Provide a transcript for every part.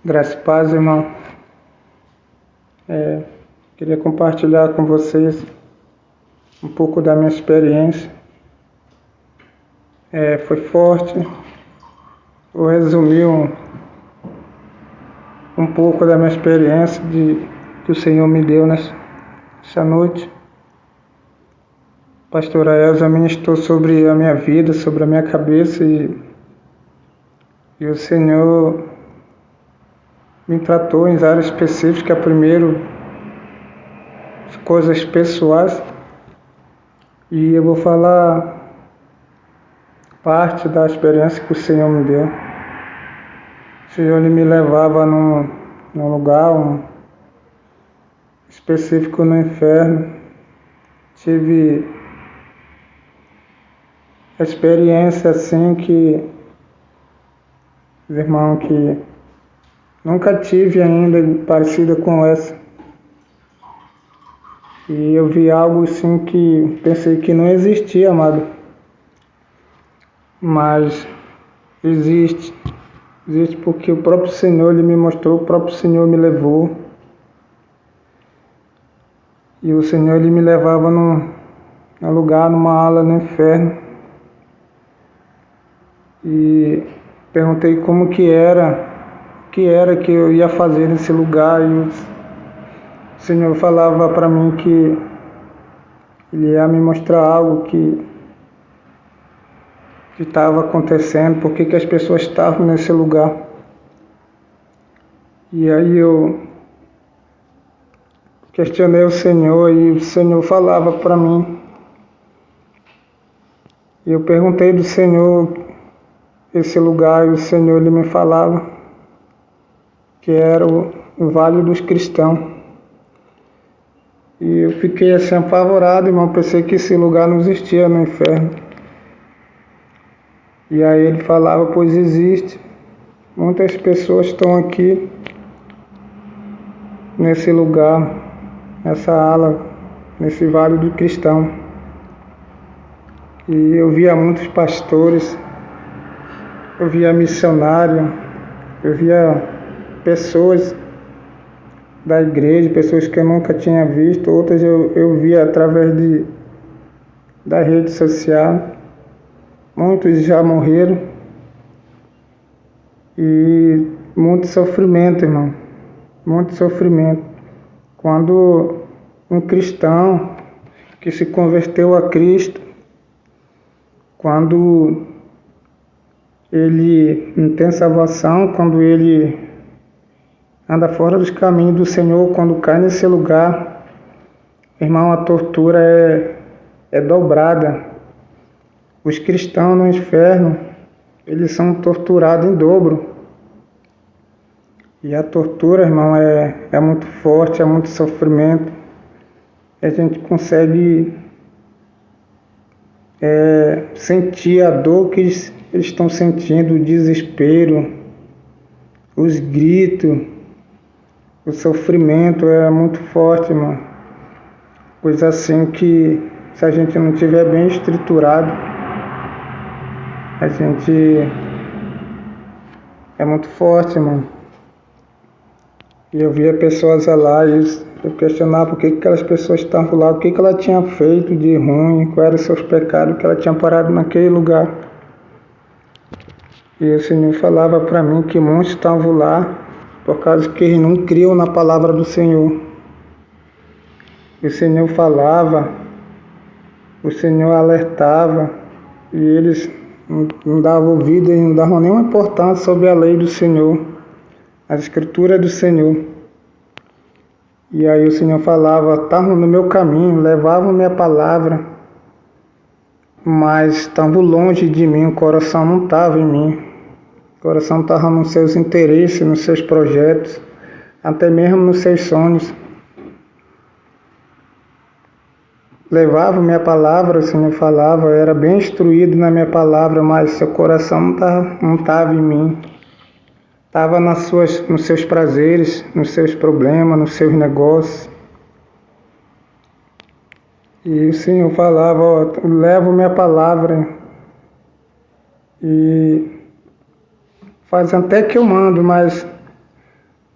Graça e paz, irmão. Queria compartilhar com vocês um pouco da minha experiência. Foi forte. Vou resumir um pouco da minha experiência que o Senhor me deu nessa noite. A pastora Elza ministrou sobre a minha vida, sobre a minha cabeça e o Senhor me tratou em áreas específicas. Primeiro, as coisas pessoais, e eu vou falar parte da experiência que o Senhor me deu. O Senhor me levava num lugar específico no inferno. Tive experiência assim que, irmão, que nunca tive ainda parecida com essa. E eu vi algo assim que pensei que não existia, amado. Mas existe. Existe porque o próprio Senhor, Ele me mostrou, o próprio Senhor me levou. E o Senhor, Ele me levava num lugar, numa ala no inferno. E perguntei como que era que eu ia fazer nesse lugar, e o Senhor falava para mim que Ele ia me mostrar algo que estava acontecendo, por que as pessoas estavam nesse lugar. E aí eu questionei o Senhor e o Senhor falava para mim. E eu perguntei do Senhor esse lugar, e o Senhor, Ele me falava que era o Vale dos Cristãos. E eu fiquei assim apavorado, irmão, pensei que esse lugar não existia no inferno. E aí Ele falava, pois existe. Muitas pessoas estão aqui nesse lugar, nessa ala, nesse Vale do Cristão. E eu via muitos pastores, eu via missionário, eu via pessoas da igreja, pessoas que eu nunca tinha visto, outras eu via através da rede social. Muitos já morreram. E muito sofrimento, irmão. Muito sofrimento. Quando um cristão que se converteu a Cristo, quando ele não tem salvação, quando ele anda fora dos caminhos do Senhor, quando cai nesse lugar, irmão, a tortura é dobrada. Os cristãos no inferno, eles são torturados em dobro. E a tortura, irmão, é muito forte, é muito sofrimento. A gente consegue sentir a dor que eles estão sentindo, o desespero, os gritos. O sofrimento é muito forte, irmão. Coisa assim que, se a gente não estiver bem estruturado, a gente é muito forte, irmão. E eu via pessoas lá e eu questionava por que aquelas pessoas estavam lá, o que ela tinha feito de ruim, quais eram os seus pecados, que ela tinha parado naquele lugar. E o Senhor falava para mim que muitos estavam lá por causa que eles não criam na palavra do Senhor. O Senhor falava, o Senhor alertava, e eles não davam ouvido e não davam nenhuma importância sobre a lei do Senhor, as escrituras do Senhor. E aí o Senhor falava, estavam no meu caminho, levavam minha palavra, mas estavam longe de mim, o coração não estava em mim. O coração estava nos seus interesses, nos seus projetos, até mesmo nos seus sonhos. Levava minha palavra, o Senhor falava, eu era bem instruído na minha palavra, mas seu coração não estava em mim. Estava nos seus prazeres, nos seus problemas, nos seus negócios. E o Senhor falava, ó, levo minha palavra e faz até que eu mando, mas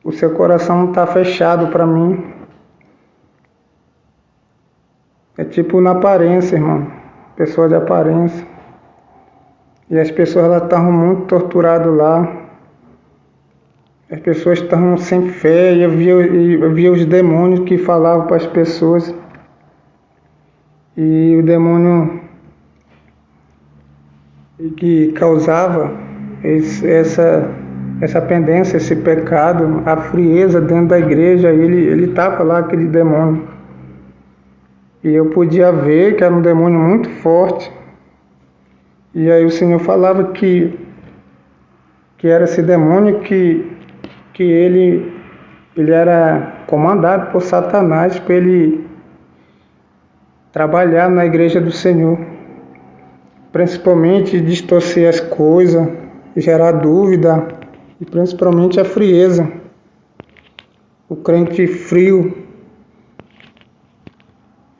o seu coração está fechado para mim. É tipo na aparência, irmão. Pessoa de aparência. E as pessoas estavam muito torturadas lá. As pessoas estavam sem fé. E eu via os demônios que falavam para as pessoas. E o demônio que causava essa pendência, esse pecado, a frieza dentro da igreja, ele estava lá, aquele demônio. E eu podia ver que era um demônio muito forte. E aí o Senhor falava que era esse demônio que ele era comandado por Satanás para ele trabalhar na igreja do Senhor. Principalmente distorcer as coisas, gerar dúvida e principalmente a frieza. O crente frio.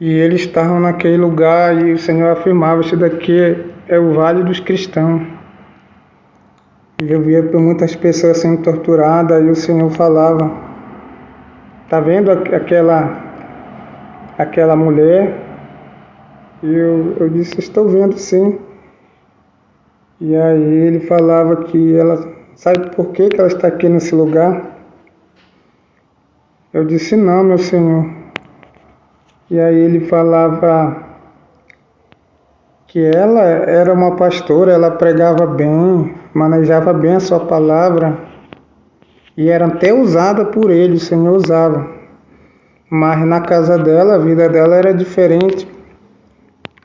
E eles estavam naquele lugar e o Senhor afirmava, isso daqui é o vale dos cristãos. E eu via muitas pessoas sendo torturadas e o Senhor falava, tá vendo aquela mulher? E eu disse, estou vendo sim. E aí ele falava que ela, sabe por que ela está aqui nesse lugar? Eu disse, não, meu Senhor. E aí ele falava que ela era uma pastora, ela pregava bem, manejava bem a sua palavra e era até usada por ele, o Senhor usava. Mas na casa dela, a vida dela era diferente.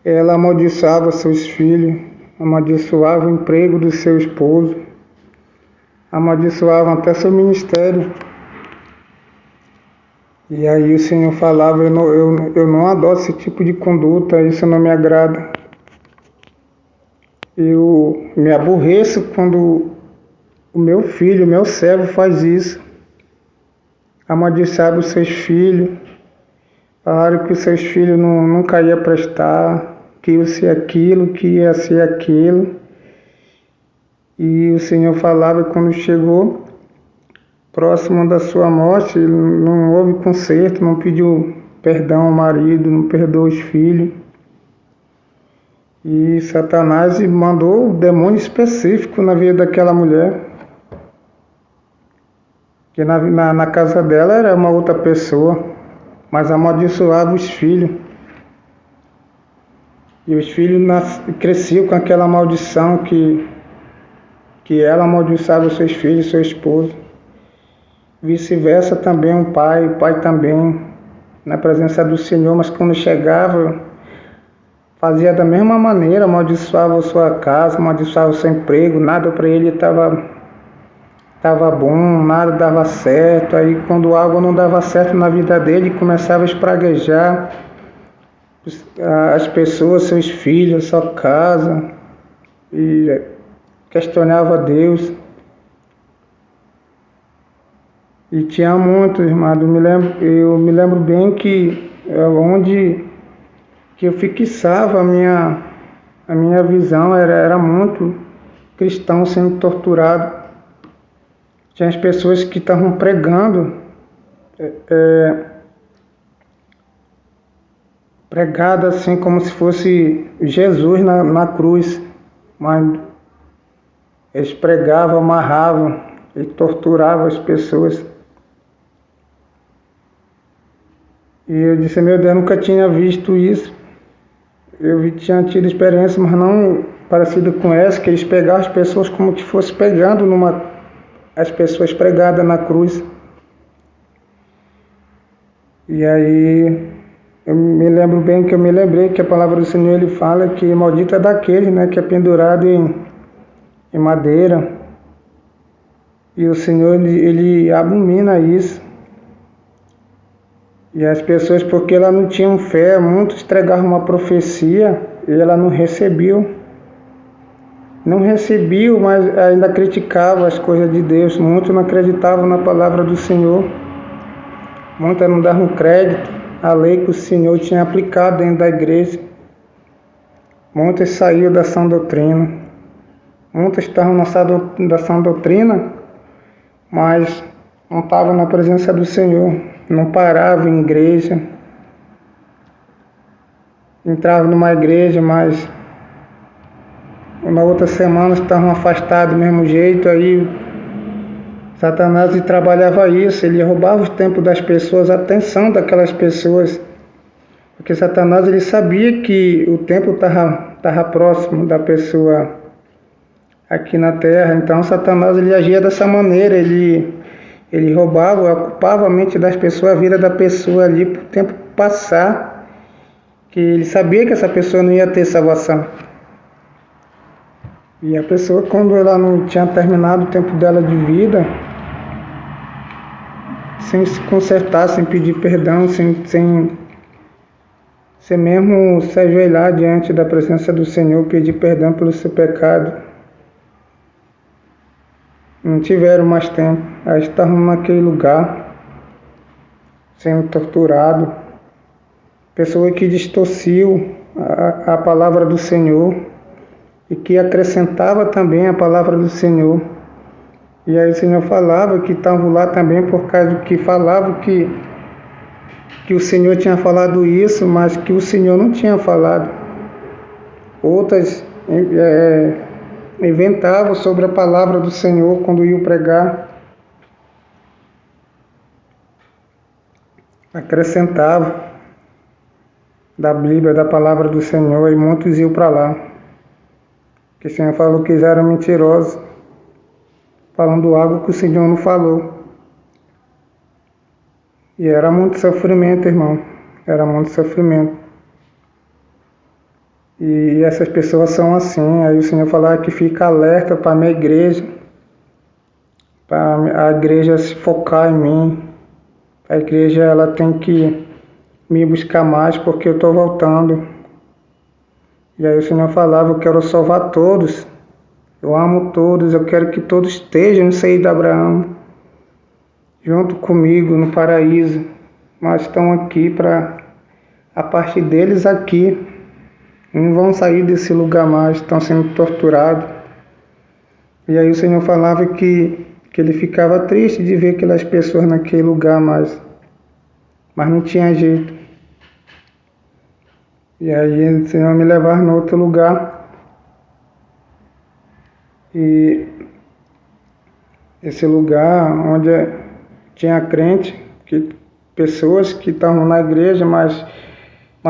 Ela amaldiçoava seus filhos, amaldiçoava o emprego do seu esposo, amaldiçoava até seu ministério. E aí o Senhor falava, eu não adoro esse tipo de conduta, isso não me agrada. Eu me aborreço quando o meu filho, o meu servo faz isso. Amaldiçoava os seus filhos, falaram que os seus filhos nunca iam prestar, que ia ser aquilo, que ia ser aquilo. E o Senhor falava quando chegou próximo da sua morte, não houve conserto, não pediu perdão ao marido, não perdoou os filhos. E Satanás mandou um demônio específico na vida daquela mulher. Que na casa dela era uma outra pessoa, mas amaldiçoava os filhos. E os filhos cresciam com aquela maldição que ela amaldiçoava os seus filhos, seu esposo. Vice-versa também o pai também, na presença do Senhor, mas quando chegava, fazia da mesma maneira, amaldiçoava a sua casa, amaldiçoava o seu emprego, nada para ele estava bom, nada dava certo. Aí quando algo não dava certo na vida dele, começava a espraguejar as pessoas, seus filhos, sua casa, e questionava Deus. E tinha muito, irmão. Eu me lembro bem que onde que eu fixava a minha visão era muito cristão sendo torturado. Tinha as pessoas que estavam pregando, pregado assim como se fosse Jesus na cruz, mas eles pregavam, amarravam e torturavam as pessoas. E eu disse, meu Deus, eu nunca tinha visto isso. Eu tinha tido experiência, mas não parecida com essa, que eles pegavam as pessoas como se fosse pegando as pessoas pregadas na cruz. E aí eu me lembro bem que eu me lembrei que a palavra do Senhor ele fala que maldito é daquele, né, que é pendurado em madeira. E o Senhor, ele abomina isso. E as pessoas, porque elas não tinham fé, muitos entregavam uma profecia e ela não recebeu. Não recebeu, mas ainda criticava as coisas de Deus. Muitos não acreditavam na palavra do Senhor. Muitos não davam crédito à lei que o Senhor tinha aplicado dentro da igreja. Muitos saíram da sã doutrina. Muitos estavam na sã doutrina, mas não estavam na presença do Senhor. Não paravam em igreja. Entravam numa igreja, mas na outra semana estavam afastados do mesmo jeito. Aí Satanás trabalhava isso, ele roubava o tempo das pessoas, a atenção daquelas pessoas, porque Satanás ele sabia que o tempo estava próximo da pessoa aqui na terra. Então Satanás ele agia dessa maneira, ele roubava, ocupava a mente das pessoas, a vida da pessoa ali para o tempo passar, que ele sabia que essa pessoa não ia ter salvação. E a pessoa, quando ela não tinha terminado o tempo dela de vida, sem se consertar, sem pedir perdão, sem mesmo se ajoelhar diante da presença do Senhor, pedir perdão pelo seu pecado, não tiveram mais tempo. Aí estavam naquele lugar, sendo torturado. Pessoa que distorceu a palavra do Senhor e que acrescentava também a palavra do Senhor. E aí o Senhor falava que estavam lá também por causa do que falavam que o Senhor tinha falado isso, mas que o Senhor não tinha falado. Outras inventavam sobre a palavra do Senhor quando iam pregar. Acrescentavam da Bíblia, da palavra do Senhor, e muitos iam para lá. Que o Senhor falou que eles eram mentirosos, falando algo que o Senhor não falou. E era muito sofrimento, irmão. Era muito sofrimento. E essas pessoas são assim. Aí o Senhor falava que fica alerta para a minha igreja, para a igreja se focar em mim. A igreja ela tem que me buscar mais, porque eu estou voltando. E aí o Senhor falava: eu quero salvar todos, eu amo todos, eu quero que todos estejam no seio de Abraão, junto comigo no paraíso, mas estão aqui para, a parte deles aqui, não vão sair desse lugar mais, estão sendo torturados. E aí o Senhor falava que ele ficava triste de ver aquelas pessoas naquele lugar, mas não tinha jeito. E aí o Senhor me levava em outro lugar. E esse lugar onde tinha crente, pessoas que estavam na igreja, mas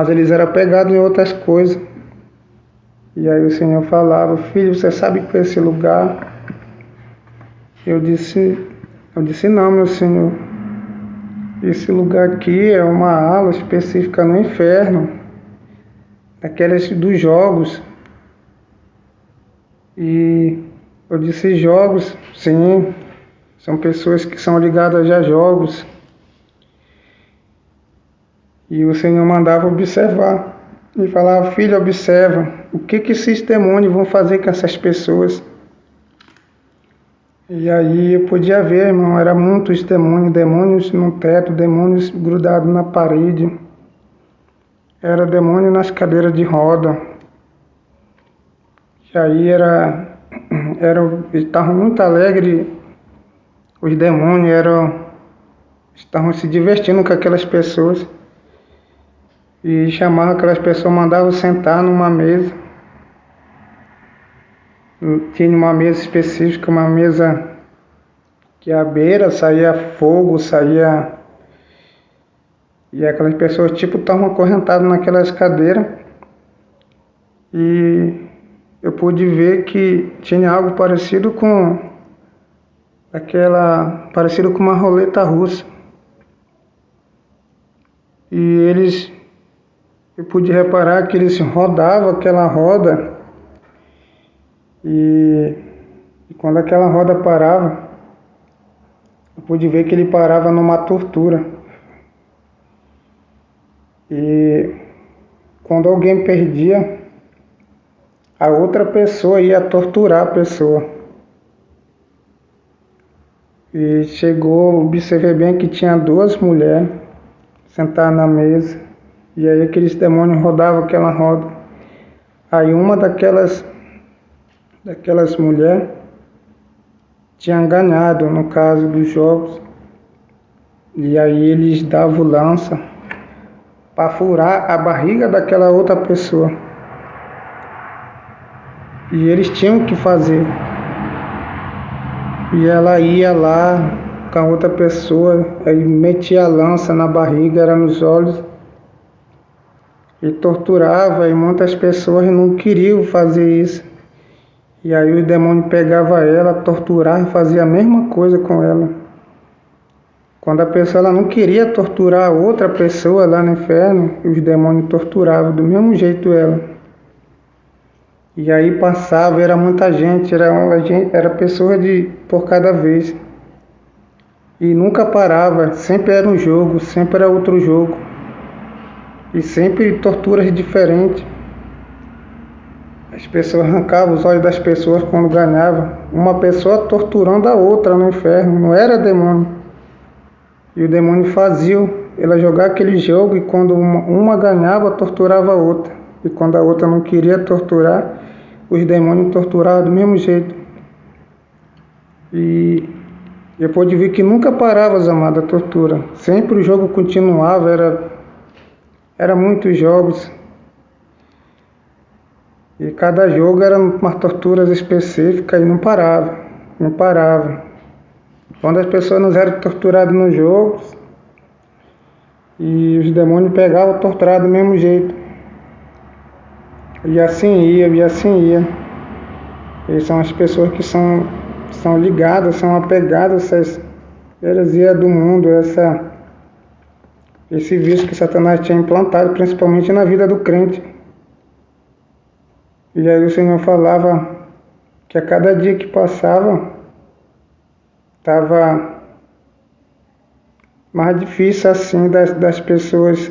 eles eram pegados em outras coisas. E aí o Senhor falava: filho, você sabe que é esse lugar? Eu disse não, meu Senhor. Esse lugar aqui é uma ala específica no inferno, daquelas dos jogos. E eu disse: jogos? Sim, são pessoas que são ligadas a jogos. E o Senhor mandava observar. E falava: filho, observa, o que esses demônios vão fazer com essas pessoas? E aí eu podia ver, irmão, eram muitos demônios no teto, demônios grudados na parede. Era demônio nas cadeiras de roda. E aí estavam muito alegres, os demônios estavam se divertindo com aquelas pessoas. E chamavam aquelas pessoas, mandavam sentar numa mesa. Tinha uma mesa específica, uma mesa que à beira saía fogo, e aquelas pessoas estavam acorrentadas naquelas cadeiras. E eu pude ver que tinha algo parecido com uma roleta russa. E eu pude reparar que eles rodavam aquela roda. E quando aquela roda parava, eu pude ver que ele parava numa tortura. E quando alguém perdia, a outra pessoa ia torturar a pessoa. E chegou, observei bem que tinha 2 mulheres sentadas na mesa. E aí aqueles demônios rodavam aquela roda. Aí uma daquelas mulheres tinha ganhado, no caso dos jogos. E aí eles davam lança para furar a barriga daquela outra pessoa. E eles tinham que fazer. E ela ia lá com a outra pessoa, aí metia a lança na barriga, era nos olhos, e torturava, e muitas pessoas não queriam fazer isso. E aí o demônio pegava ela, torturava, fazia a mesma coisa com ela. Quando a pessoa ela não queria torturar a outra pessoa lá no inferno, os demônios torturavam do mesmo jeito ela. E aí passava, era muita gente, era pessoa por cada vez. E nunca parava, sempre era um jogo, sempre era outro jogo. E sempre torturas diferentes. As pessoas arrancavam os olhos das pessoas quando ganhavam. Uma pessoa torturando a outra no inferno, não era demônio. E o demônio fazia ela jogar aquele jogo, e quando uma ganhava, torturava a outra. E quando a outra não queria torturar, os demônios torturavam do mesmo jeito. E eu pude ver que nunca parava, os amados, a tortura. Sempre o jogo continuava, era muitos jogos. E cada jogo era umas torturas específicas e não parava. Quando as pessoas não eram torturadas nos jogos, e os demônios pegavam torturados do mesmo jeito. E assim ia. E são as pessoas que são ligadas, são apegadas a essas heresias do mundo, esse vício que Satanás tinha implantado, principalmente na vida do crente. E aí o Senhor falava que a cada dia que passava, estava mais difícil assim das pessoas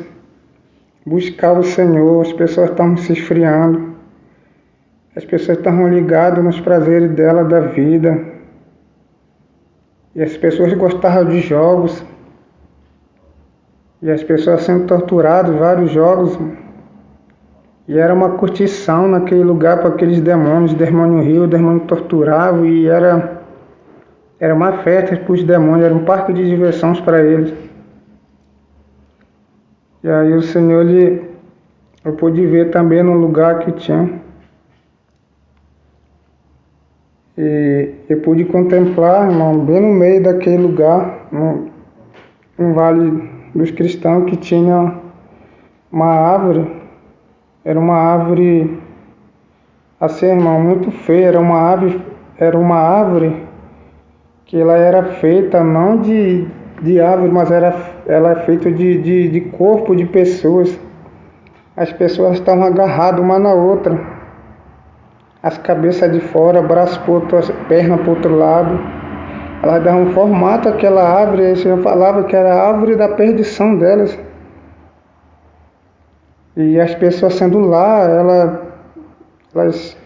buscar o Senhor. As pessoas estavam se esfriando, as pessoas estavam ligadas nos prazeres dela, da vida, e as pessoas gostavam de jogos, e as pessoas sendo torturadas, vários jogos, e era uma curtição naquele lugar para aqueles demônios. O demônio ria, o demônio torturava, e era uma festa para os demônios, era um parque de diversões para eles. E aí o Senhor, eu pude ver também no lugar que tinha. E eu pude contemplar, irmão, bem no meio daquele lugar, no Vale dos Cristãos, que tinha uma árvore. Era uma árvore, assim, irmão, muito feia. Era uma árvore que ela era feita não de árvore, mas ela é feita de corpo de pessoas. As pessoas estavam agarradas uma na outra, as cabeças de fora, braço para outro, as pernas para o outro lado. Elas davam um formato àquela árvore, e o Senhor falava que era a árvore da perdição delas. E as pessoas sendo lá, elas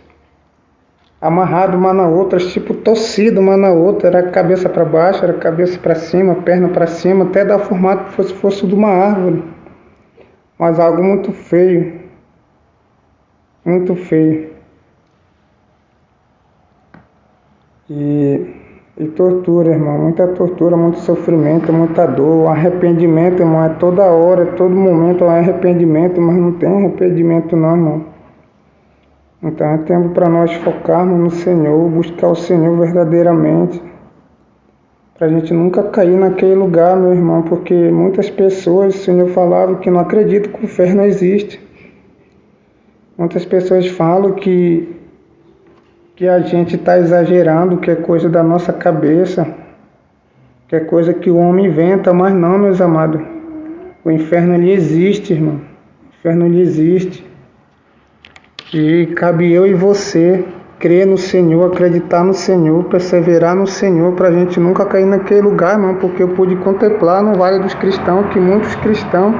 amarradas uma na outra, tipo torcidas uma na outra. Era cabeça para baixo, era cabeça para cima, perna para cima, até dar formato que fosse de uma árvore. Mas algo muito feio. Muito feio. E tortura, irmão. Muita tortura, muito sofrimento, muita dor. Arrependimento, irmão, é toda hora, é todo momento é arrependimento, mas não tem arrependimento não, irmão. Então é tempo para nós focarmos no Senhor, buscar o Senhor verdadeiramente, para a gente nunca cair naquele lugar, meu irmão, porque muitas pessoas, o Senhor falava que não acreditam que o inferno existe. Muitas pessoas falam que a gente está exagerando, que é coisa da nossa cabeça, que é coisa que o homem inventa, mas não, meus amados. O inferno ele existe, irmão. O inferno ele existe. E cabe eu e você crer no Senhor, acreditar no Senhor, perseverar no Senhor, para a gente nunca cair naquele lugar, não, porque eu pude contemplar no Vale dos Cristãos que muitos cristãos,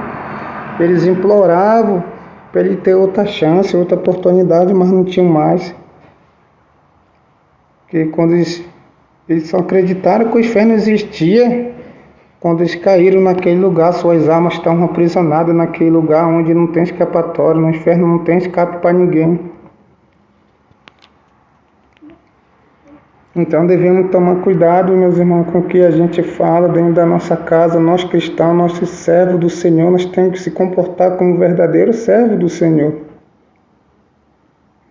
eles imploravam para ele ter outra chance, outra oportunidade, mas não tinham mais. Porque quando eles só acreditaram que o inferno existia, quando eles caíram naquele lugar, suas almas estavam aprisionadas naquele lugar onde não tem escapatória, no inferno não tem escape para ninguém. Então devemos tomar cuidado, meus irmãos, com o que a gente fala dentro da nossa casa. Nós cristãos, nós servos do Senhor, nós temos que se comportar como verdadeiro servo do Senhor.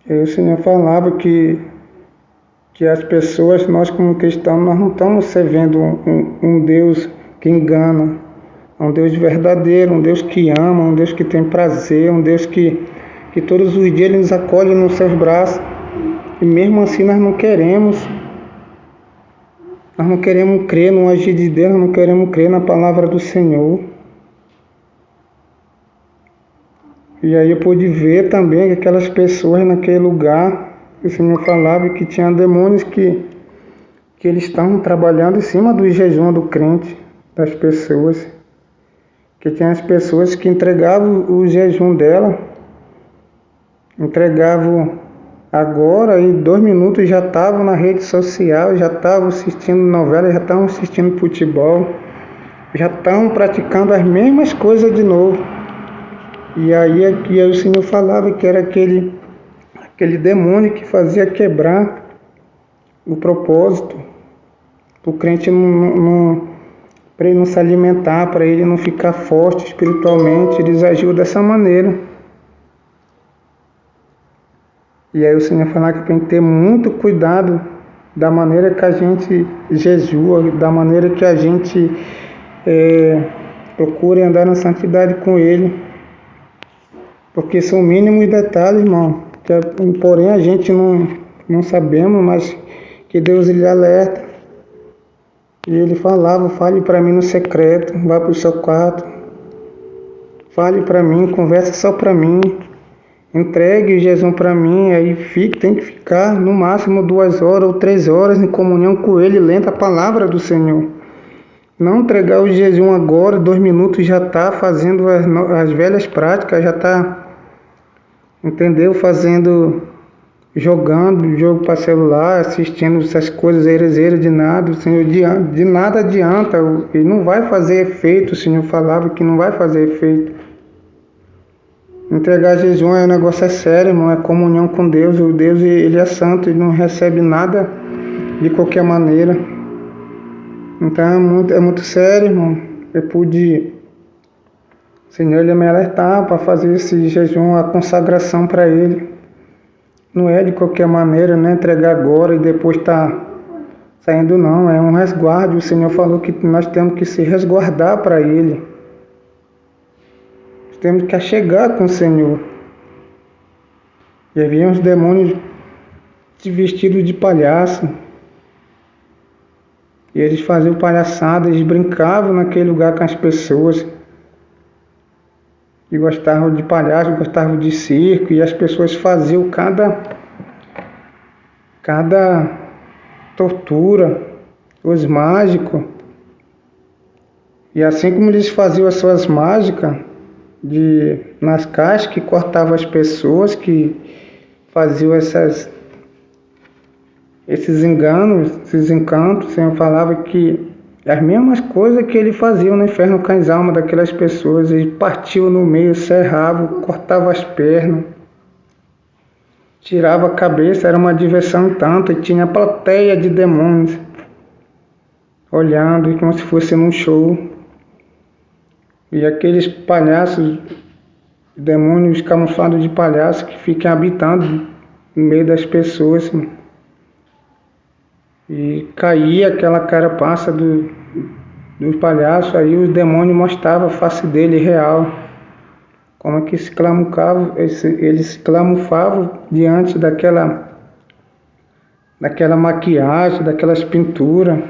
E o Senhor falava que as pessoas, nós como cristãos, nós não estamos servindo um Deus que engana, um Deus verdadeiro, um Deus que ama, um Deus que tem prazer, um Deus que todos os dias Ele nos acolhe nos seus braços. E mesmo assim nós não queremos crer no agir de Deus, nós não queremos crer na palavra do Senhor. E aí eu pude ver também que aquelas pessoas naquele lugar, o Senhor falava que tinha demônios que eles estavam trabalhando em cima do jejum do crente, das pessoas. Que tinha as pessoas que entregavam o jejum dela, entregavam agora, em 2 minutos já estavam na rede social, já estavam assistindo novela, já estavam assistindo futebol, já estavam praticando as mesmas coisas de novo. E aí o Senhor falava que era aquele demônio que fazia quebrar o propósito, para o crente para ele não se alimentar, para ele não ficar forte espiritualmente. Eles agiam dessa maneira. E aí o Senhor falava que tem que ter muito cuidado da maneira que a gente jejua, da maneira que a gente procura andar na santidade com Ele. Porque são mínimos detalhes, irmão. Porém a gente não sabemos, mas que Deus Ele alerta. E Ele falava, fale para mim no secreto, vá para o seu quarto, fale para mim, converse só para mim. Entregue o jejum para mim, aí tem que ficar no máximo 2 horas ou 3 horas em comunhão com Ele, lendo a palavra do Senhor. Não entregar o jejum agora, 2 minutos já está fazendo as velhas práticas, já está, entendeu? Jogando jogo para celular, assistindo essas coisas herezeiras de nada. O Senhor de nada adianta, ele não vai fazer efeito. O Senhor falava que não vai fazer efeito. Entregar jejum é um negócio sério, irmão, é comunhão com Deus. O Deus, Ele é santo, Ele não recebe nada de qualquer maneira. Então é muito sério, irmão. O Senhor, Ele me alertar para fazer esse jejum, a consagração para Ele. Não é de qualquer maneira, não é entregar agora e depois tá saindo, não. É um resguardo. O Senhor falou que nós temos que se resguardar para Ele. Temos que achegar com o Senhor. E havia uns demônios vestidos de palhaço. E eles faziam palhaçada, eles brincavam naquele lugar com as pessoas. E gostavam de palhaço, gostavam de circo. E as pessoas faziam cada tortura, os mágicos. E assim como eles faziam as suas mágicas, nas caixas que cortavam as pessoas, que faziam esses enganos, esses encantos, o Senhor falava que as mesmas coisas que ele fazia no inferno com as almas daquelas pessoas, ele partiu no meio, serrava, cortava as pernas, tirava a cabeça, era uma diversão tanto, e tinha plateia de demônios olhando, como se fosse num show. E aqueles palhaços, demônios camuflados de palhaço que ficam habitando no meio das pessoas. E caía aquela carapaça do palhaço, aí os demônios mostravam a face dele real. Como é que eles se camuflavam diante daquela maquiagem, daquelas pinturas.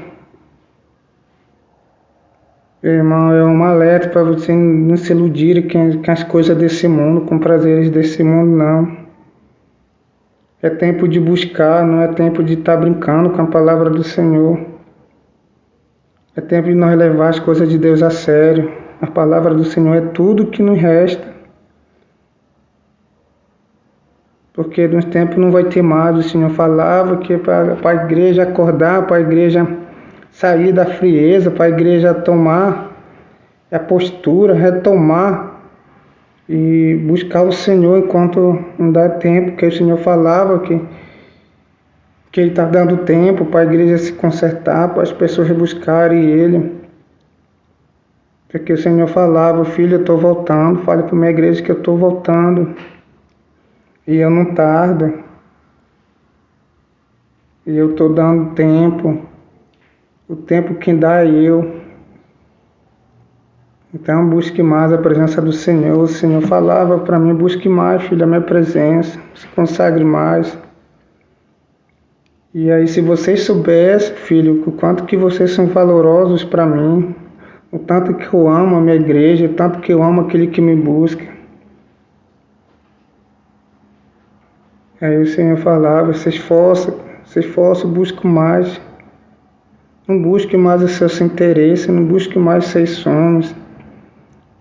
Irmão, é um alerta para você não se iludir com as coisas desse mundo, com prazeres desse mundo, não. É tempo de buscar, não é tempo de estar brincando com a palavra do Senhor. É tempo de nós levar as coisas de Deus a sério. A palavra do Senhor é tudo que nos resta. Porque nos tempos não vai ter mais. O Senhor falava que para a igreja acordar, para a igreja sair da frieza, para a igreja tomar a postura, retomar e buscar o Senhor enquanto não dá tempo, que o Senhor falava que Ele está dando tempo para a igreja se consertar, para as pessoas buscarem Ele. Porque o Senhor falava: filho, eu estou voltando, fale para a minha igreja que eu estou voltando. E eu não tardo. E eu estou dando tempo. O tempo quem dá é eu. Então busque mais a presença do Senhor. O Senhor falava para mim: busque mais, filho, a minha presença. Se consagre mais. E aí, se vocês soubessem, filho, o quanto que vocês são valorosos para mim, o tanto que eu amo a minha igreja, o tanto que eu amo aquele que me busca. Aí o Senhor falava: se esforce, busque mais. Não busque mais os seus interesses, não busque mais os seus sonhos,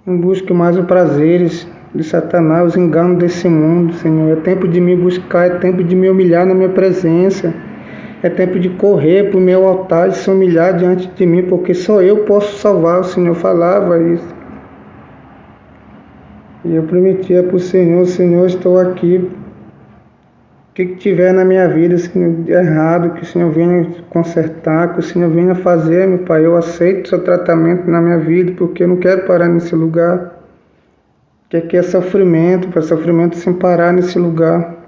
não busque mais os prazeres de Satanás, os enganos desse mundo, Senhor. É tempo de me buscar, é tempo de me humilhar na minha presença. É tempo de correr para o meu altar e se humilhar diante de mim, porque só eu posso salvar. O Senhor falava isso. E eu prometia para o Senhor: Senhor, estou aqui. O que tiver na minha vida, Senhor, de errado, que o Senhor venha consertar, que o Senhor venha fazer, meu Pai. Eu aceito o seu tratamento na minha vida, porque eu não quero parar nesse lugar. Que aqui é sofrimento, para sofrimento sem parar nesse lugar.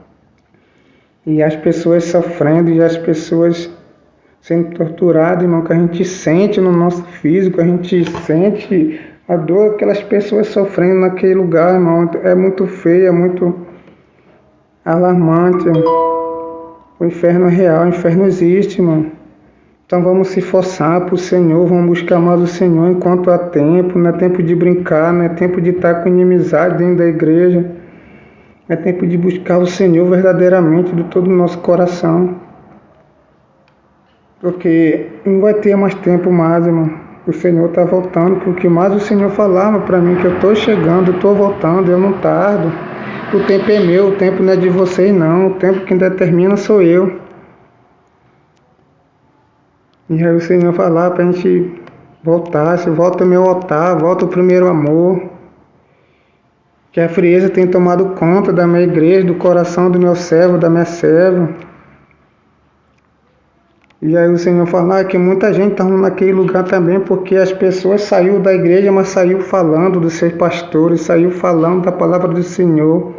E as pessoas sofrendo, e as pessoas sendo torturadas, irmão, que a gente sente no nosso físico, a gente sente a dor, aquelas pessoas sofrendo naquele lugar, irmão. É muito feio, é muito alarmante. O inferno é real, o inferno existe, irmão. Então vamos se forçar para o Senhor, vamos buscar mais o Senhor enquanto há tempo. Não é tempo de brincar, não é tempo de estar com inimizade dentro da igreja. É tempo de buscar o Senhor verdadeiramente de todo o nosso coração. Porque não vai ter mais tempo mais, irmão. O Senhor está voltando, porque mais o Senhor falava para mim que eu estou chegando, eu estou voltando, eu não tardo. O tempo é meu, o tempo não é de vocês não, o tempo quem determina sou eu. E aí o Senhor falava para a gente voltar, se volta ao meu altar, volta ao primeiro amor. Que a frieza tem tomado conta da minha igreja, do coração do meu servo, da minha serva. E aí o Senhor falava que muita gente estava naquele lugar também, porque as pessoas saíram da igreja, mas saíram falando dos seus pastores, saíram falando da palavra do Senhor.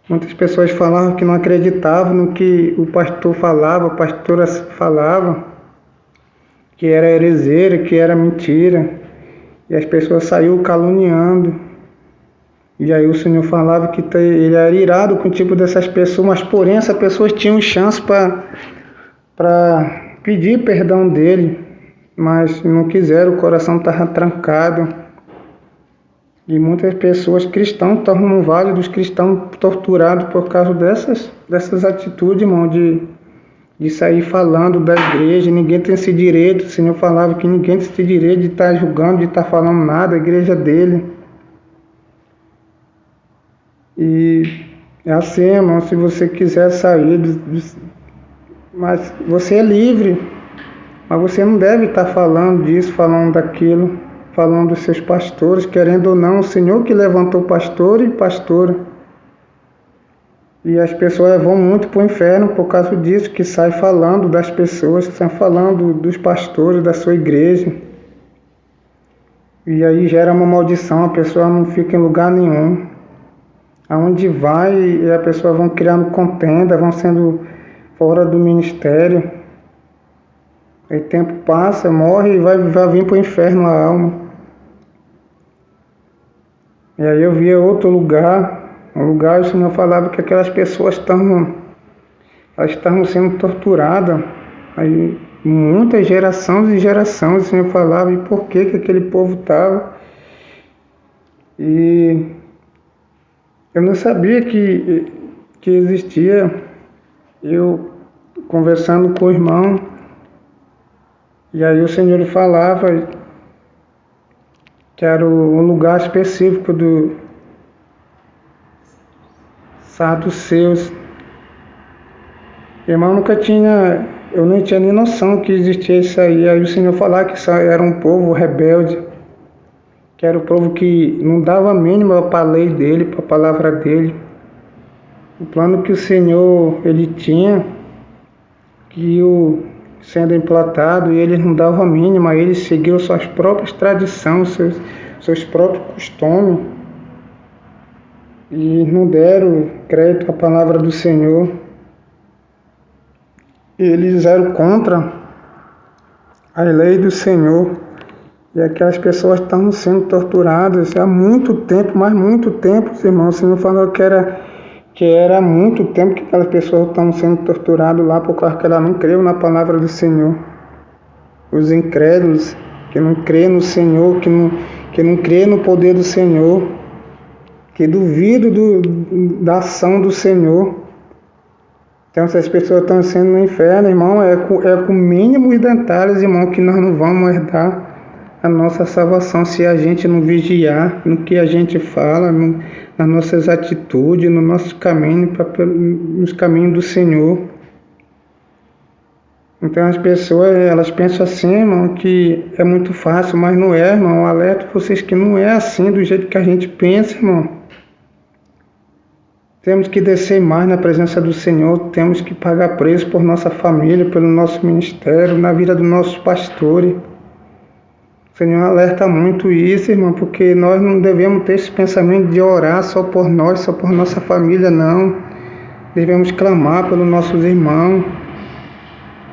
Muitas pessoas falavam que não acreditavam no que o pastor falava, a pastora falava, que era heresia, que era mentira. E as pessoas saíram caluniando. E aí o Senhor falava que ele era irado com o tipo dessas pessoas, mas porém essas pessoas tinham chance para pedir perdão dele, mas não quiseram, o coração estava trancado. E muitas pessoas cristãos estavam no vale dos cristãos torturados por causa dessas atitudes, irmão, de sair falando da igreja. Ninguém tem esse direito. O Senhor falava que ninguém tem esse direito de estar julgando, de estar falando nada, a igreja dele. E é assim, irmão, se você quiser sair, mas você é livre, mas você não deve estar falando disso, falando daquilo, falando dos seus pastores, querendo ou não, o Senhor que levantou pastor e pastora. E as pessoas vão muito para o inferno por causa disso, que sai falando das pessoas, sai falando dos pastores da sua igreja. E aí gera uma maldição, a pessoa não fica em lugar nenhum. Aonde vai, e a pessoa vão criando contenda, vão sendo fora do ministério. Aí tempo passa, morre e vai vir para o inferno a alma. E aí eu via outro lugar, um lugar o Senhor falava que aquelas pessoas estavam sendo torturadas. Aí muitas gerações e gerações o Senhor falava e por que aquele povo estava. E eu não sabia que existia eu conversando com o irmão, e aí o Senhor falava que era o lugar específico do saduceus. Irmão, eu não tinha nem noção que existia isso aí. Aí o Senhor falava que isso era um povo rebelde, que era o povo que não dava a mínima para a lei dele, para a palavra dele. O plano que o Senhor ele tinha, que sendo implantado, e eles não davam a mínima, eles seguiam suas próprias tradições, seus próprios costumes, e não deram crédito à palavra do Senhor. Eles eram contra a lei do Senhor, e aquelas pessoas estavam sendo torturadas há muito tempo, mas muito tempo, irmãos. O Senhor falou que era há muito tempo que aquelas pessoas estavam sendo torturadas lá por causa que elas não creram na palavra do Senhor. Os incrédulos que não crêem no Senhor, que não crêem no poder do Senhor, que duvidam da ação do Senhor. Então, se as pessoas estão sendo no inferno, irmão, é com mínimos detalhes, irmão, que nós não vamos herdar a nossa salvação se a gente não vigiar no que a gente fala, nas nossas atitudes, no nosso caminho, nos caminhos do Senhor. Então as pessoas, elas pensam assim, irmão, que é muito fácil, mas não é, irmão. Eu alerto vocês que não é assim do jeito que a gente pensa, irmão. Temos que descer mais na presença do Senhor, temos que pagar preço por nossa família, pelo nosso ministério, na vida dos nossos pastores. O Senhor alerta muito isso, irmão, porque nós não devemos ter esse pensamento de orar só por nós, só por nossa família, não. Devemos clamar pelos nossos irmãos,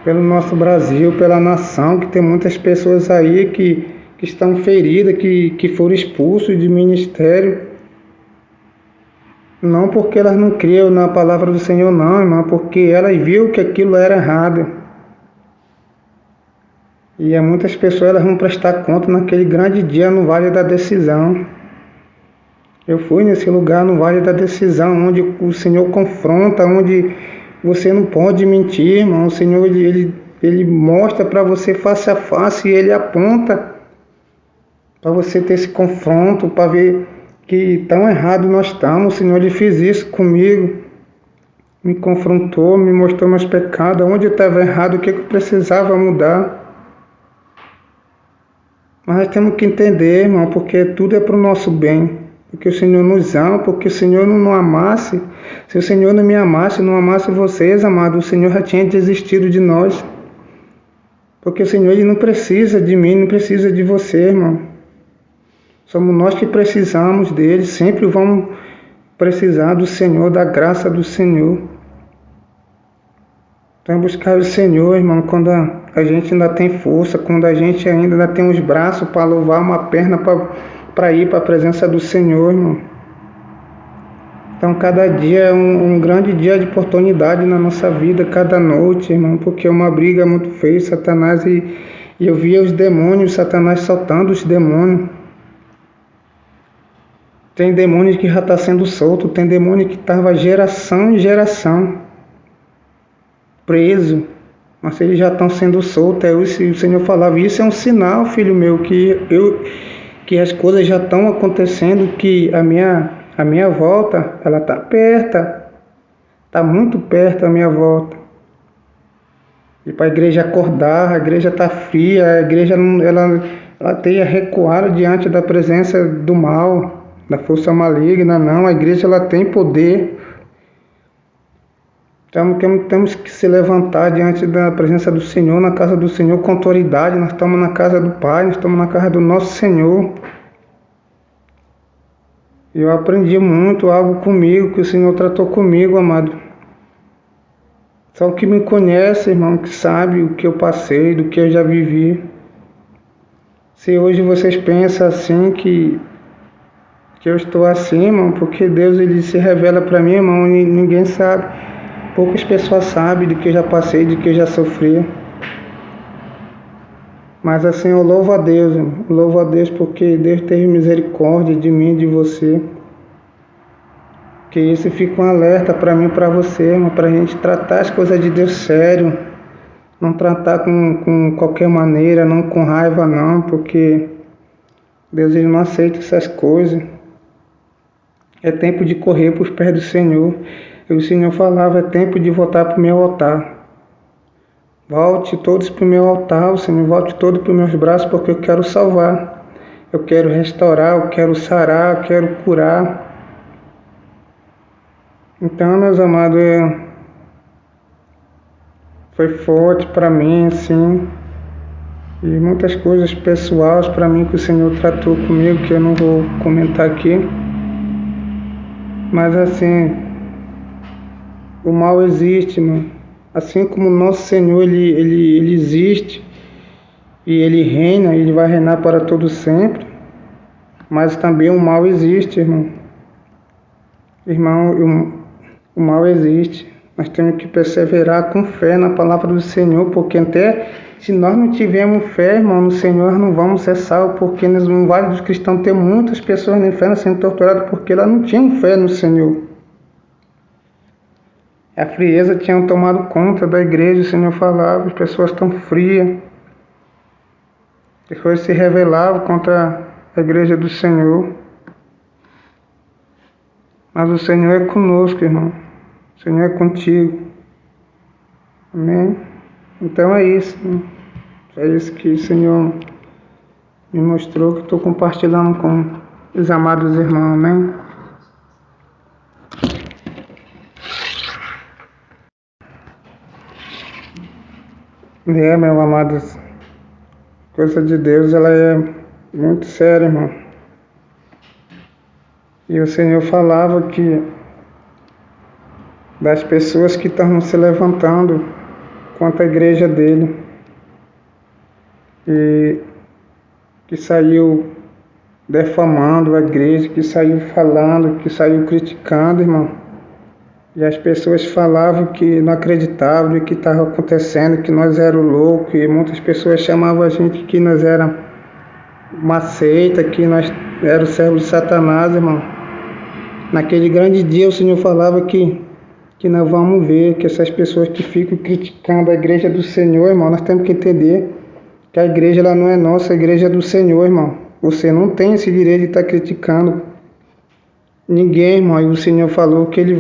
pelo nosso Brasil, pela nação, que tem muitas pessoas aí que estão feridas, que foram expulsos de ministério. Não porque elas não criam na palavra do Senhor, não, irmão, porque elas viram que aquilo era errado. E muitas pessoas elas vão prestar conta naquele grande dia no Vale da Decisão. Eu fui nesse lugar no Vale da Decisão, onde o Senhor confronta, onde você não pode mentir, irmão. O Senhor ele mostra para você face a face e ele aponta para você ter esse confronto, para ver que tão errado nós estamos. O Senhor ele fez isso comigo, me confrontou, me mostrou meus pecados, onde eu estava errado, o que eu precisava mudar. Mas nós temos que entender, irmão, porque tudo é para o nosso bem, porque o Senhor nos ama, porque o Senhor não amasse, se o Senhor não me amasse, não amasse vocês, amados, o Senhor já tinha desistido de nós, porque o Senhor ele não precisa de mim, não precisa de você, irmão. Somos nós que precisamos dele, sempre vamos precisar do Senhor, da graça do Senhor. Então buscar o Senhor, irmão, quando a gente ainda tem força, quando a gente ainda tem os braços para louvar, uma perna para ir para a presença do Senhor, irmão. Então cada dia é um grande dia de oportunidade na nossa vida, cada noite, irmão, porque é uma briga muito feia, Satanás, e eu via os demônios, Satanás soltando os demônios. Tem demônio que já está sendo solto, tem demônio que estava geração em geração preso, mas eles já estão sendo soltos. Aí o Senhor falava, isso é um sinal, filho meu, que as coisas já estão acontecendo, que a minha volta, ela está perto, está muito perto a minha volta. E para a igreja acordar, a igreja está fria, a igreja ela tem recuado diante da presença do mal, da força maligna. Não, a igreja ela tem poder. Então temos que se levantar diante da presença do Senhor, na casa do Senhor com autoridade. Nós estamos na casa do Pai, nós estamos na casa do nosso Senhor. Eu aprendi muito algo comigo, que o Senhor tratou comigo, amado. Só o que me conhece, irmão, que sabe o que eu passei, do que eu já vivi. Se hoje vocês pensam assim, que eu estou assim, irmão, porque Deus ele se revela para mim, irmão, e ninguém sabe. Poucas pessoas sabem do que eu já passei, do que eu já sofri. Mas assim, eu louvo a Deus, irmão. Louvo a Deus porque Deus teve misericórdia de mim e de você. Que isso fica um alerta para mim e para você, irmão, para a gente tratar as coisas de Deus sério, não tratar com qualquer maneira, não com raiva não, porque Deus ele não aceita essas coisas. É tempo de correr para os pés do Senhor. E o Senhor falava, é tempo de voltar para o meu altar. Volte todos para o meu altar, Senhor, volte todos para os meus braços, porque eu quero salvar. Eu quero restaurar, eu quero sarar, eu quero curar. Então, meus amados, foi forte para mim, assim, e muitas coisas pessoais para mim que o Senhor tratou comigo, que eu não vou comentar aqui. Mas assim, o mal existe, mano. Assim como o nosso Senhor, ele existe e ele reina, ele vai reinar para todo sempre. Mas também o mal existe, irmão. Irmão, o mal existe. Nós temos que perseverar com fé na palavra do Senhor, porque até se nós não tivermos fé, irmão, no Senhor, não vamos ser salvos, porque no Vale dos Cristãos tem muitas pessoas no inferno sendo torturadas porque elas não tinham fé no Senhor. A frieza tinha tomado conta da igreja, o Senhor falava, as pessoas estão frias. Depois se rebelavam contra a igreja do Senhor. Mas o Senhor é conosco, irmão. O Senhor é contigo. Amém? Então é isso. Né? É isso que o Senhor me mostrou, que eu estou compartilhando com os amados irmãos. Amém? Meus amados, a coisa de Deus ela é muito séria, irmão. E o Senhor falava que das pessoas que estavam se levantando contra a igreja dele e que saiu defamando a igreja, que saiu falando, que saiu criticando, irmão. E as pessoas falavam que não acreditavam no que estava acontecendo, que nós éramos loucos, e muitas pessoas chamavam a gente que nós éramos uma seita, que nós éramos servos de Satanás, irmão. Naquele grande dia o Senhor falava que nós vamos ver que essas pessoas que ficam criticando a igreja do Senhor, irmão, nós temos que entender que a igreja ela não é nossa, a igreja é do Senhor, irmão. Você não tem esse direito de estar criticando ninguém, irmão. E o Senhor falou que ele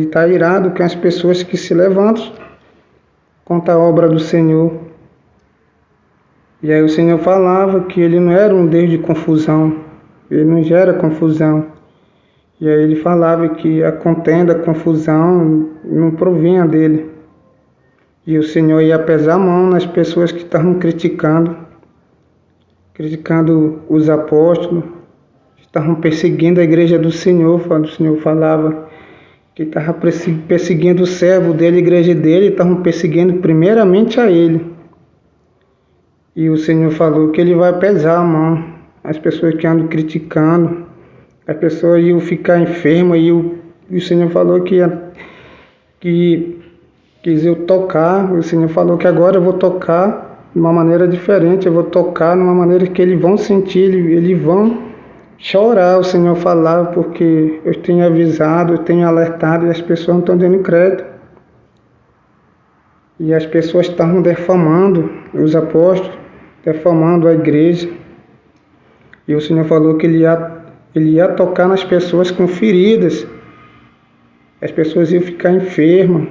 está irado com as pessoas que se levantam contra a obra do Senhor. E aí o Senhor falava que ele não era um Deus de confusão, ele não gera confusão. E aí ele falava que a contenda, a confusão não provinha dele. E o Senhor ia pesar a mão nas pessoas que estavam criticando os apóstolos, estavam perseguindo a igreja do Senhor. O Senhor falava que estava perseguindo o servo dele, a igreja dele, estavam perseguindo primeiramente a ele. E o Senhor falou que ele vai pesar a mão as pessoas que andam criticando, as pessoas iam ficar enfermas, e o Senhor falou que quis eu tocar. O Senhor falou que agora eu vou tocar de uma maneira diferente, eu vou tocar de uma maneira que eles vão sentir, eles vão chorar. O Senhor falava, porque eu tenho avisado, eu tenho alertado, e as pessoas não estão dando crédito. E as pessoas estavam defamando os apóstolos, defamando a igreja. E o Senhor falou que ele ia tocar nas pessoas com feridas. As pessoas iam ficar enfermas.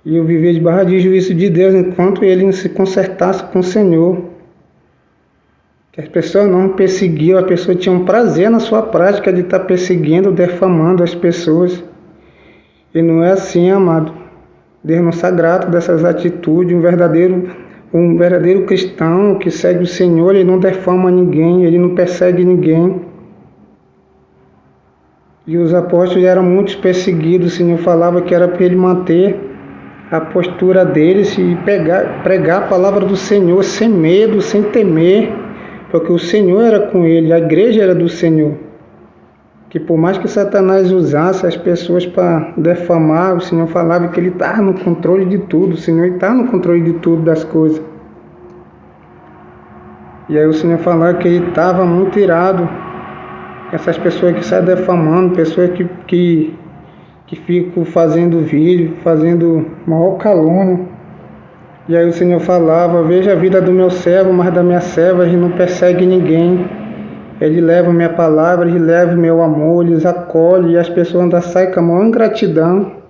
Iam viver debaixo de juízo de Deus enquanto ele não se consertasse com o Senhor. Que as pessoas não perseguiam, a pessoa tinha um prazer na sua prática de estar perseguindo, defamando as pessoas. E não é assim, amado. Deus não se agrada dessas atitudes. Um verdadeiro cristão que segue o Senhor, ele não defama ninguém, ele não persegue ninguém. E os apóstolos eram muito perseguidos. O Senhor falava que era para ele manter a postura deles e pregar a palavra do Senhor sem medo, sem temer, porque o Senhor era com ele, a igreja era do Senhor. Que por mais que Satanás usasse as pessoas para defamar, o Senhor falava que ele estava no controle de tudo, o Senhor está no controle de tudo das coisas. E aí o Senhor falava que ele estava muito irado essas pessoas que saem defamando, pessoas que ficam fazendo vídeo, fazendo maior calúnia. E aí o Senhor falava: veja a vida do meu servo, mas da minha serva ele não persegue ninguém. Ele leva a minha palavra, ele leva o meu amor, eles acolhem, e as pessoas ainda saem com a maior ingratidão.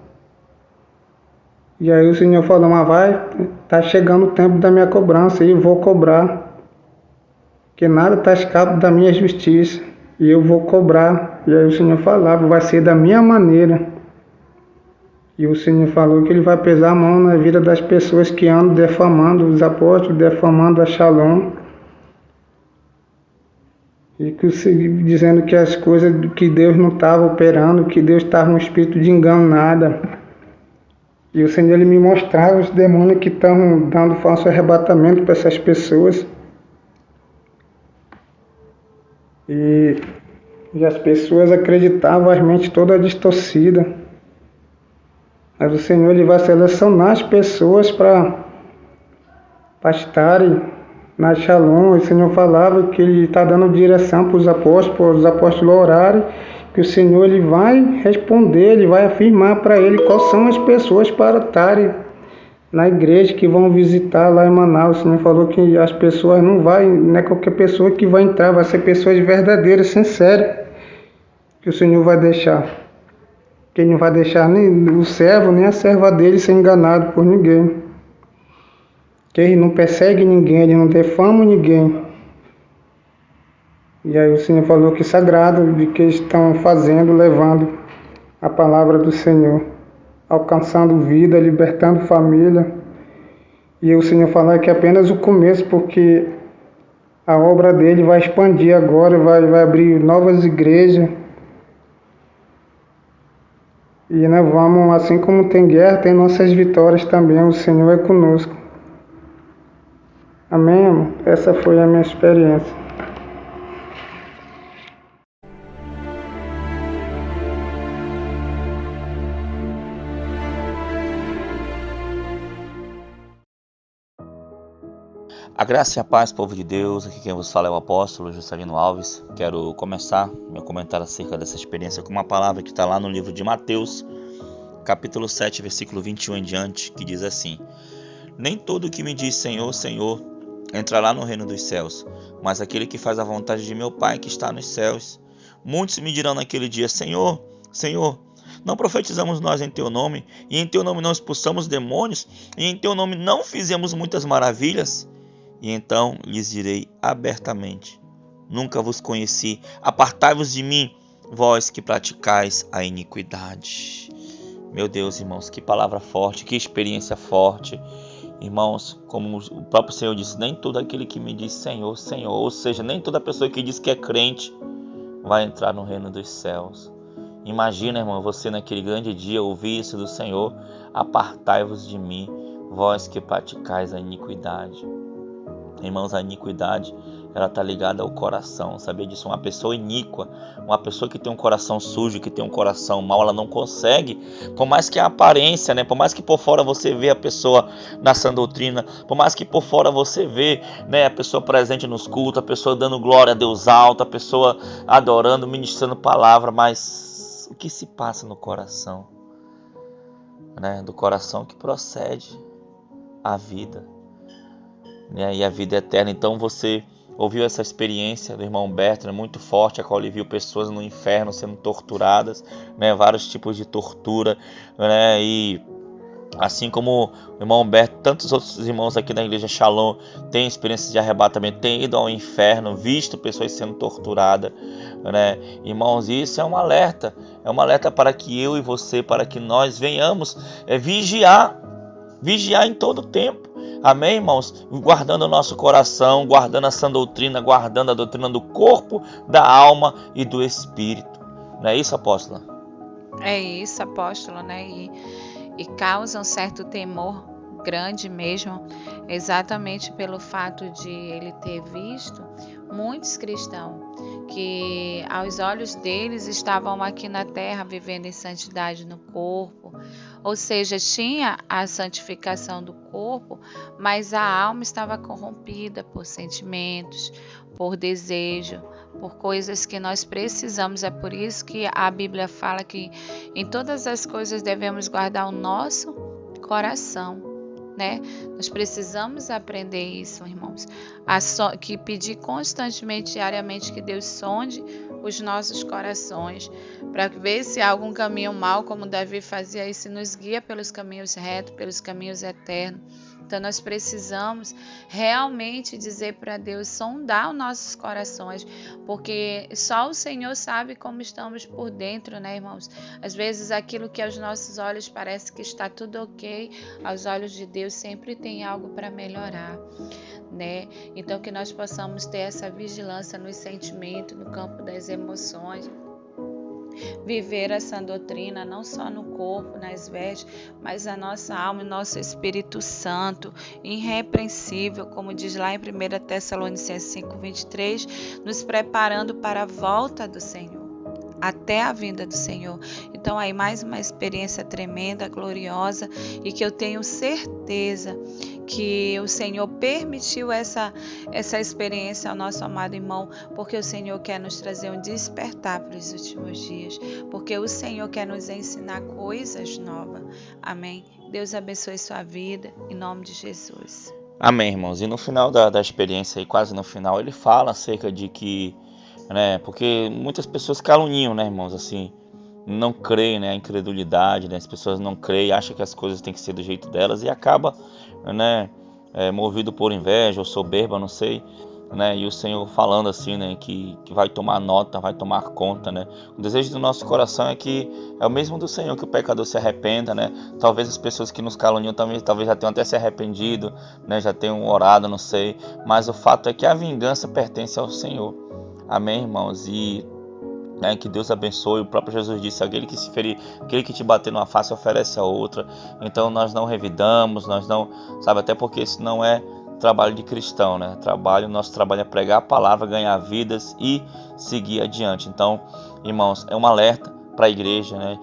E aí o Senhor falou: mas tá chegando o tempo da minha cobrança, e eu vou cobrar. Que nada está escapado da minha justiça, e eu vou cobrar. E aí o Senhor falava: vai ser da minha maneira. E o Senhor falou que ele vai pesar a mão na vida das pessoas que andam defamando os apóstolos, defamando a Shalom. E dizendo que as coisas que Deus não estava operando, que Deus estava um espírito de engano, nada. E o Senhor ele me mostrava os demônios que estão dando falso arrebatamento para essas pessoas. E as pessoas acreditavam, as mentes todas distorcidas. Mas o Senhor ele vai selecionar as pessoas para estarem na Shalom. O Senhor falava que ele está dando direção para os apóstolos orarem, que o Senhor ele vai responder, ele vai afirmar para ele quais são as pessoas para estarem na igreja que vão visitar lá em Manaus. O Senhor falou que as pessoas não é qualquer pessoa que vai entrar, vai ser pessoas verdadeiras, sinceras, que o Senhor vai deixar. Que ele não vai deixar nem o servo, nem a serva dele ser enganado por ninguém. Que ele não persegue ninguém, ele não defama ninguém. E aí o Senhor falou que sagrado de que eles estão fazendo, levando a palavra do Senhor, alcançando vida, libertando família. E o Senhor falou que é apenas o começo, porque a obra dele vai expandir agora, vai abrir novas igrejas. E nós vamos, assim como tem guerra, tem nossas vitórias também, o Senhor é conosco. Amém, amor? Essa foi a minha experiência. A graça e a paz, povo de Deus. Aqui quem vos fala é o apóstolo Juscelino Alves. Quero começar meu comentário acerca dessa experiência com uma palavra que está lá no livro de Mateus, capítulo 7, versículo 21 em diante, que diz assim: nem todo o que me diz Senhor, Senhor, entrará no reino dos céus, mas aquele que faz a vontade de meu Pai que está nos céus. Muitos me dirão naquele dia: Senhor, Senhor, não profetizamos nós em teu nome, e em teu nome não expulsamos demônios, e em teu nome não fizemos muitas maravilhas? E então lhes direi abertamente: nunca vos conheci, apartai-vos de mim, vós que praticais a iniquidade. Meu Deus, irmãos, que palavra forte, que experiência forte. Irmãos, como o próprio Senhor disse, nem todo aquele que me diz Senhor, Senhor, ou seja, nem toda pessoa que diz que é crente vai entrar no reino dos céus. Imagina, irmão, você naquele grande dia ouvir isso do Senhor: apartai-vos de mim, vós que praticais a iniquidade. Irmãos, a iniquidade, ela está ligada ao coração, sabia disso? Uma pessoa iníqua, uma pessoa que tem um coração sujo, que tem um coração mau, ela não consegue, por mais que a aparência, né? Por mais que por fora você vê a pessoa na sã doutrina, por mais que por fora você vê, né, a pessoa presente nos cultos, a pessoa dando glória a Deus alto, a pessoa adorando, ministrando palavra, mas o que se passa no coração, né? Do coração que procede a vida, e a vida eterna. Então você ouviu essa experiência do irmão Bertrand, muito forte, a qual ele viu pessoas no inferno sendo torturadas, né, vários tipos de tortura, né, e assim como o irmão Bertrand, tantos outros irmãos aqui na igreja Shalom têm experiências de arrebatamento, têm ido ao inferno, visto pessoas sendo torturadas, né, irmãos, isso é um alerta para que eu e você, para que nós venhamos vigiar em todo tempo. Amém, irmãos? Guardando o nosso coração, guardando a sã doutrina, guardando a doutrina do corpo, da alma e do espírito. Não é isso, apóstola? É isso, apóstolo, né? E causa um certo temor grande mesmo, exatamente pelo fato de ele ter visto muitos cristãos que aos olhos deles estavam aqui na terra vivendo em santidade no corpo, ou seja, tinha a santificação do corpo, mas a alma estava corrompida por sentimentos, por desejo, por coisas que nós precisamos. É por isso que a Bíblia fala que em todas as coisas devemos guardar o nosso coração, né? Nós precisamos aprender isso, irmãos, que pedir constantemente, diariamente, que Deus sonde os nossos corações, para ver se há algum caminho mau, como Davi fazia isso, nos guia pelos caminhos retos, pelos caminhos eternos. Então nós precisamos realmente dizer para Deus, sondar os nossos corações, porque só o Senhor sabe como estamos por dentro, né, irmãos? Às vezes aquilo que aos nossos olhos parece que está tudo ok, aos olhos de Deus sempre tem algo para melhorar, né? Então que nós possamos ter essa vigilância nos sentimentos, no campo das emoções, viver essa doutrina não só no corpo, nas vestes, mas a nossa alma e nosso Espírito Santo, irrepreensível, como diz lá em 1 Tessalonicenses 5:23, nos preparando para a volta do Senhor, até a vinda do Senhor. Então aí mais uma experiência tremenda, gloriosa, e que eu tenho certeza que o Senhor permitiu essa experiência ao nosso amado irmão, porque o Senhor quer nos trazer um despertar para os últimos dias, porque o Senhor quer nos ensinar coisas novas. Amém? Deus abençoe sua vida, em nome de Jesus. Amém, irmãos. E no final da experiência, aí, quase no final, ele fala acerca de que, né, porque muitas pessoas caluniam, né, irmãos, assim, não creem, né, a incredulidade, né, as pessoas não creem, acham que as coisas têm que ser do jeito delas e acaba, né, movido por inveja ou soberba, não sei, né, e o Senhor falando assim, né, que vai tomar nota, vai tomar conta, né. O desejo do nosso coração é que é o mesmo do Senhor, que o pecador se arrependa, né. Talvez as pessoas que nos caluniam talvez já tenham até se arrependido, né, já tenham orado, não sei, mas o fato é que a vingança pertence ao Senhor. Amém, irmãos? E que Deus abençoe. O próprio Jesus disse: aquele que se ferir, aquele que te bater numa face oferece a outra. Então nós não revidamos, nós não, sabe, até porque isso não é trabalho de cristão, né? Nosso trabalho é pregar a palavra, ganhar vidas e seguir adiante. Então, irmãos, é um alerta para a igreja, né?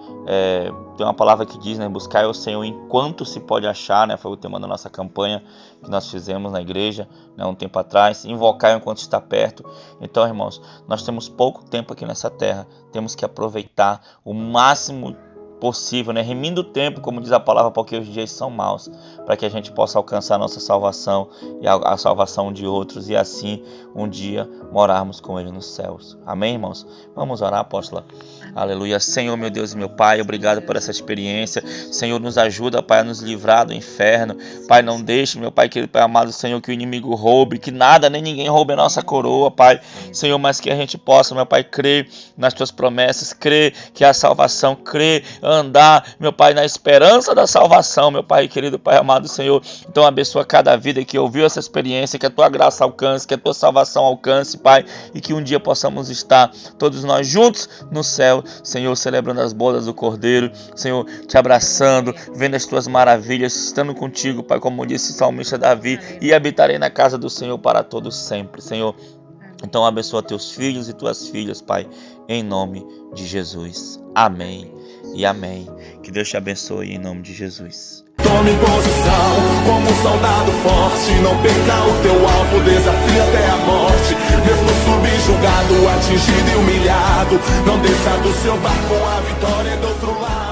Tem uma palavra que diz, né? Buscar o Senhor enquanto se pode achar, né? Foi o tema da nossa campanha que nós fizemos na igreja, né, um tempo atrás. Invocar enquanto está perto. Então, irmãos, nós temos pouco tempo aqui nessa terra. Temos que aproveitar o máximo possível, né? Remindo o tempo, como diz a palavra, porque os dias são maus, para que a gente possa alcançar a nossa salvação e a salvação de outros, e assim um dia morarmos com Ele nos céus. Amém, irmãos? Vamos orar, apóstola. Aleluia. Senhor, meu Deus e meu Pai, obrigado por essa experiência. Senhor, nos ajuda, Pai, a nos livrar do inferno. Pai, não deixe, meu Pai querido, Pai amado, Senhor, que o inimigo roube, que nada nem ninguém roube a nossa coroa, Pai. Senhor, mas que a gente possa, meu Pai, crer nas Tuas promessas, crer que a salvação, crer, andar, meu Pai, na esperança da salvação, meu Pai querido, Pai amado, Senhor. Então abençoa cada vida que ouviu essa experiência, que a Tua graça alcance, que a Tua salvação alcance, Pai, e que um dia possamos estar todos nós juntos no céu, Senhor, celebrando as bodas do Cordeiro, Senhor, te abraçando, vendo as Tuas maravilhas, estando contigo, Pai, como disse o salmista Davi, e habitarei na casa do Senhor para todos sempre, Senhor. Então abençoa Teus filhos e Tuas filhas, Pai, em nome de Jesus. Amém e amém. Que Deus te abençoe em nome de Jesus. Tome posição como um soldado forte. Não perca o teu alvo, desafia até a morte. Mesmo subjugado, atingido e humilhado, não desça do seu barco, a vitória é do outro lado.